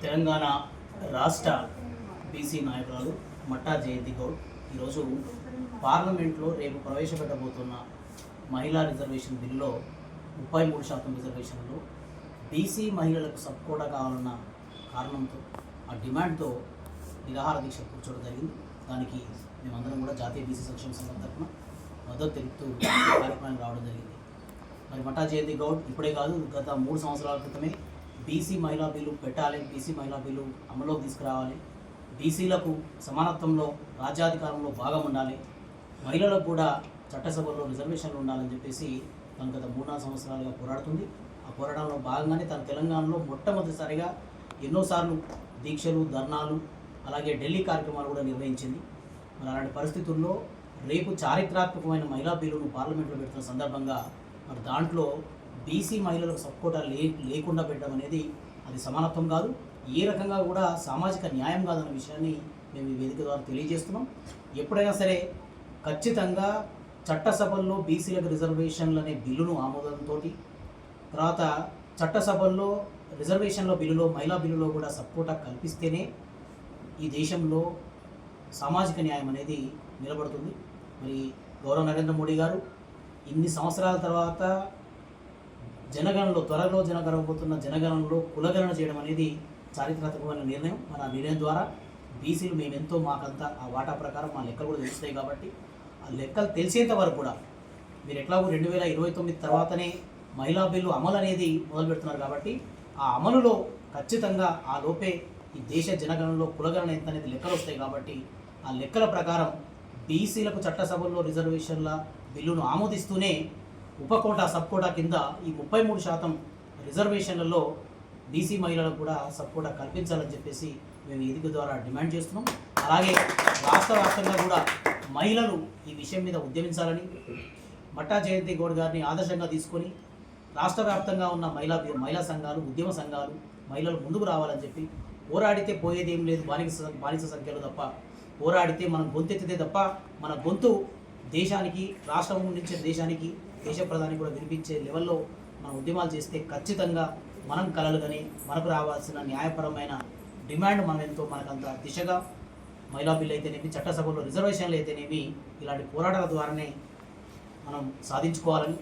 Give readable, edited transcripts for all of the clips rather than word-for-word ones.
తెలంగాణ రాష్ట్ర బీసీ నాయకురాలు మట్టా జయంతి గౌడ్ ఈరోజు పార్లమెంట్లో రేపు ప్రవేశపెట్టబోతున్న మహిళా రిజర్వేషన్ బిల్లులో 33% రిజర్వేషన్లో బీసీ మహిళలకు సపోర్ట్ కావాలన్న కారణంతో ఆ డిమాండ్తో నిరాహార దీక్ష కూర్చోవడం జరిగింది. దానికి మేమందరం కూడా జాతీయ బీసీ సంక్షేమ సంఘం తరఫున మద్దతు తెలుపుతూ కార్యక్రమానికి రావడం జరిగింది. మరి మట్టా జయంతి గౌడ్ ఇప్పుడే కాదు, గత 3 సంవత్సరాల క్రితమే బీసీ మహిళా బిల్లు పెట్టాలి, బీసీ మహిళా బిల్లు అమలులోకి తీసుకురావాలి, బీసీలకు సమానత్వంలో రాజ్యాధికారంలో భాగం ఉండాలి, మహిళలకు కూడా చట్టసభలో రిజర్వేషన్లు ఉండాలని చెప్పేసి తను గత 3-4 సంవత్సరాలుగా పోరాడుతుంది. ఆ పోరాటంలో భాగంగానే తన తెలంగాణలో మొట్టమొదటిసారిగా ఎన్నోసార్లు దీక్షలు, ధర్నాలు, అలాగే ఢిల్లీ కార్యక్రమాలు కూడా నిర్వహించింది. మరి అలాంటి పరిస్థితుల్లో రేపు చారిత్రాత్మకమైన మహిళా బిల్లును పార్లమెంట్లో పెడుతున్న సందర్భంగా మరి దాంట్లో బీసీ మహిళలకు సపోర్ట్ లేకుండా పెట్టడం అనేది అది సమానత్వం కాదు, ఏ రకంగా కూడా సామాజిక న్యాయం కాదన్న విషయాన్ని మేము ఈ వేదిక ద్వారా తెలియజేస్తున్నాం. ఎప్పుడైనా సరే ఖచ్చితంగా చట్టసభల్లో బీసీలకు రిజర్వేషన్లు అనే బిల్లును ఆమోదంతో, తర్వాత చట్టసభల్లో రిజర్వేషన్ల బిల్లులో, మహిళా బిల్లులో కూడా సపోర్ట్ కల్పిస్తేనే ఈ దేశంలో సామాజిక న్యాయం అనేది నిలబడుతుంది. మరి గౌరవ నరేంద్ర మోడీ గారు ఇన్ని సంవత్సరాల తర్వాత త్వరలో జనగణపోతున్న జనగణనలో కులగణన చేయడం అనేది చారిత్రాత్మకమైన నిర్ణయం. మన ఆ నిర్ణయం ద్వారా బీసీలు మేమెంతో మాకంతా ఆ వాటా ప్రకారం మా లెక్కలు కూడా తెలుస్తాయి. కాబట్టి ఆ లెక్కలు తెలిసేంత వరకు కూడా మీరు ఎట్లాగో 2029 తర్వాతనే మహిళా బిల్లు అమలు అనేది మొదలు పెడుతున్నారు. కాబట్టి ఆ అమలులో ఖచ్చితంగా ఆ లోపే ఈ దేశ జనగణనలో కులగణన ఎంత అనేది లెక్కలు వస్తాయి. కాబట్టి ఆ లెక్కల ప్రకారం బీసీలకు చట్టసభల్లో రిజర్వేషన్ల బిల్లును ఆమోదిస్తూనే ఉపకోటా సబ్కోటా కింద ఈ 33% రిజర్వేషన్లలో బీసీ మహిళలకు కూడా సపోర్ట్ కల్పించాలని చెప్పేసి మేము వేదిక ద్వారా డిమాండ్ చేస్తున్నాం. అలాగే రాష్ట్ర వ్యాప్తంగా కూడా మహిళలు ఈ విషయం మీద ఉద్యమించాలని, మట్టా జయంతి గౌడ్ గారిని ఆదర్శంగా తీసుకొని రాష్ట్ర వ్యాప్తంగా ఉన్న మహిళా సంఘాలు, ఉద్యమ సంఘాలు, మహిళలు ముందుకు రావాలని చెప్పి, పోరాడితే పోయేది ఏం లేదు, బానిస సంఖ్యలో తప్ప, పోరాడితే మనం గొంతెత్తితే తప్ప మన గొంతు దేశానికి, రాష్ట్రం నుంచి దేశానికి, దేశ ప్రధానికి కూడా వినిపించే లెవెల్లో మనం ఉద్యమాలు చేస్తే ఖచ్చితంగా మనం కలలుగానే మనకు రావాల్సిన న్యాయపరమైన డిమాండ్ మనం ఎంతో మనకంత దిశగా మహిళా బిల్లు అయితేనేమి, చట్టసభలో రిజర్వేషన్లు అయితేనేమి, ఇలాంటి పోరాటాల ద్వారానే మనం సాధించుకోవాలని,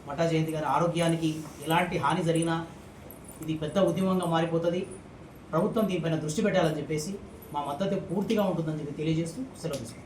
మట్టా జయంతి గారి ఆరోగ్యానికి ఎలాంటి హాని జరిగినా ఇది పెద్ద ఉద్యమంగా మారిపోతుంది, ప్రభుత్వం దీనిపైన దృష్టి పెట్టాలని చెప్పేసి మా మద్దతు పూర్తిగా ఉంటుందని చెప్పి తెలియజేస్తూ సెలవు తీసుకుంటాం.